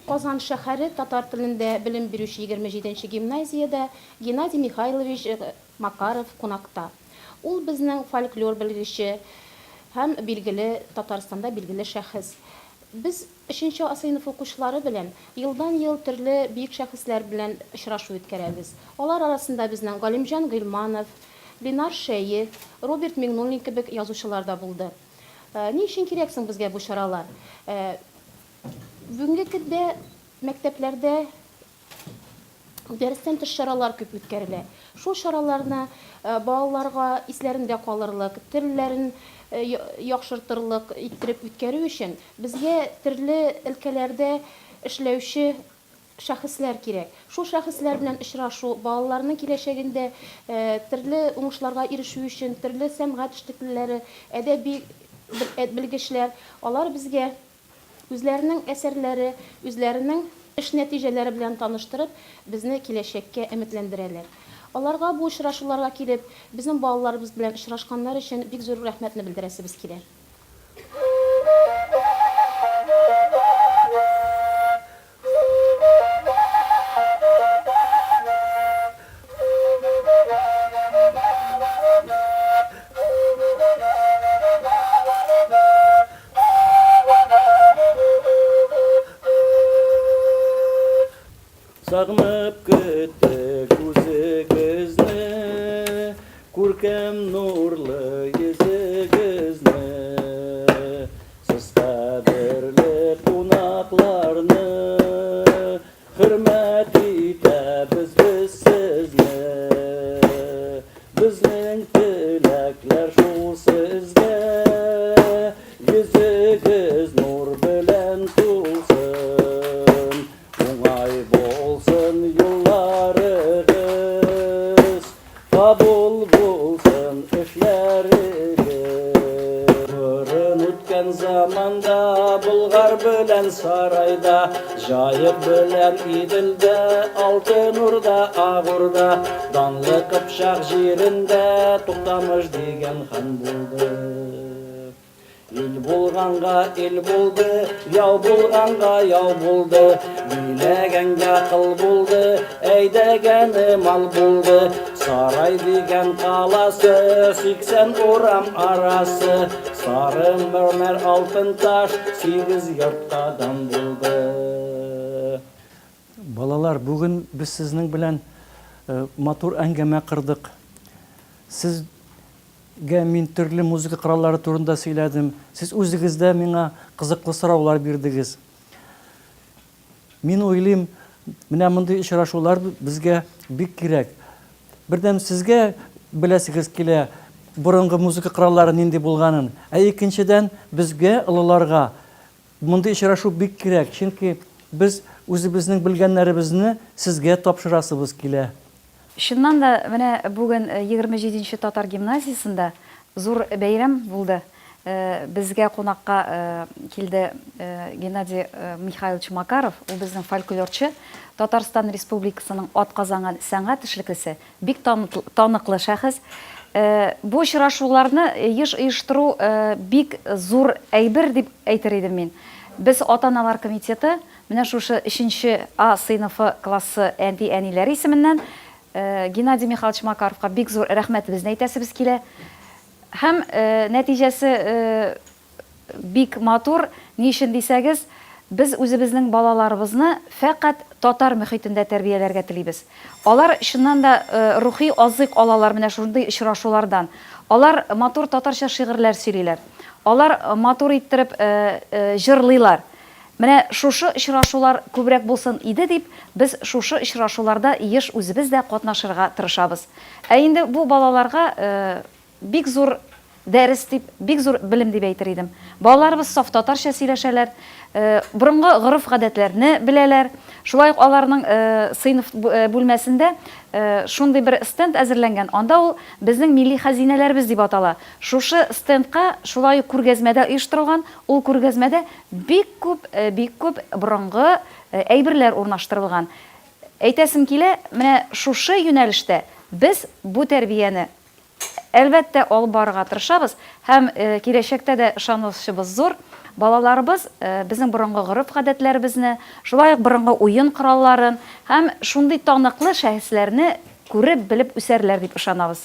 Казан шәһәре татар телендә белем бирүче 27-нче гимназиядә Геннадий Михайлович Макаров кунакта. Ул безнең фольклор белгече һәм билгеле Татарстанда билгеле шәхес. Без 3нче сыйныф укучылары белән елдан-ел төрле бик шәхесләр белән очрашу үткәрәбез. Алар арасында безнең Галимҗан Гыйльманов, Ленар Шәйев, Роберт Миңнуллин кебек язучылар да булды. Ни өчен кирәк соң безгә бу чаралар? Бүгенге көндә мәктәпләрдә дәрестән тыш чаралар күп үткәрелә. Шул чараларны балаларга исләрендә калырлык, телләрен яхшыртырлык иттереп үткәрү өчен безгә төрле өлкәләрдә эшләүче шәхесләр кирәк. Шул шәхесләр белән очрашу, балаларның киләчәгендә төрле уңышларга ирешү өчен төрле сәнгать эшлеклеләре, әдәби белгечләр, алар безгә үзләренең әсәрләре, үзләренең эш нәтиҗәләре белән таныштырып, безне киләчәккә өметләндерәләр. Аларга бу очрашуларга килеп, безнең балаларыбыз белән очрашканнар өчен бик зур рәхмәтне белдерәсебез килә. Sağınıp küttük üzügüzni, Күркәм нурлы yüzüгüzni, Сез кадерле кунакларны, Хөрмәт итәбез без сезне. Безнең теләкләр шул сезгә, Yüzüгез нур белән тулсын, Уңай булсын юлларыгыз, Кабул булсын эшләрегез. Борын үткән заманда Болгар белән Сарайда, Җаек белән Иделдә, Алтын Урда, Ак Урда, Данлы Кыпчак җирендә Туктамыш дигән хан булды. Ил булганга ил булды, яу булганга яу булды, Биләгәнгә кыл булды, әйдәгәне мал булды. Сарай дигән каласы, 80 урам арасы, Сары мәрмәр алтын таш, 8 йорткадан булды. Балалар, бүген без сезнең белән матур әңгәмә кырдык. Сезгә мин төрле музыка кораллары турында сөйләдем. Сез үзегездә миңа кызыклы сораулар бирдегез. Мин уйлыйм, менә мондый очрашулар безгә бик кирәк. Бердәм сезгә беләсегез килә борынгы музыка кораллары нинди булганын. Икенчедән безгә олыларга мондый очрашу бик кирәк, чөнки без үзебезнең белгәннәребезне сезгә тапшырасыбыз килә. Шуннан да менә бүген 27-нче татар гимназиясендә зур бәйрәм булды. Безгә кунакка килде Геннадий Михайлович Макаров, ул безнең фольклорчы, Татарстан Республикасының атказанган сәнгать эшлеклесе, бик таныклы шәхес. Бу очрашуларны оештыру бик зур әйбер дип әйтер идем мин. Без ата-аналар комитеты менә шушы 3нче А сыйныфы классы әни-әниләре исеменнән Геннадий Михайлович Макаровка бик зур рәхмәтебезне әйтәсебез килә. Һәм нәтиҗәсе бик матур. Ни өчен дисәгез, без үзебезнең балаларыбызны фәкать татар мөхитендә тәрбияләргә телибез. Алар шуннан да рухи азык алалар менә шундый очрашулардан. Алар матур татарча шигырьләр сөйлиләр. Алар матур иттереп җырлыйлар. Менә шушы очрашулар күбрәк булсын иде дип, без шушы очрашуларда еш үзебез дә катнашырга тырышабыз. Инде бу балаларга бик зур дәрес дип, бик зур белем дип әйтер идем. Балаларыбыз саф татарча сөйләшәләр, борынгы горыф-гадәтләрне беләләр. Шулай ук аларның сыйныф бүлмәсендә шундый бер стенд әзерләнгән. Анда ул безнең милли хәзинәләребез дип атала. Шушы стендка шулай ук күргәзмәдә оештырылган. Ул күргәзмәдә бик күп борынгы әйберләр урнаштырылган. Әйтәсем килә, менә шушы юнәлештә без бу тәрбияне әлбәттә алып барырга тырышабыз һәм киләчәктә дә ышанычыбыз зур. балаларыбыз безнең борынгы горыф-гадәтләребезне, шулай ук борынгы уен коралларын һәм шундый таныклы шәхесләрне күреп, белеп үсәрләр дип ышанабыз.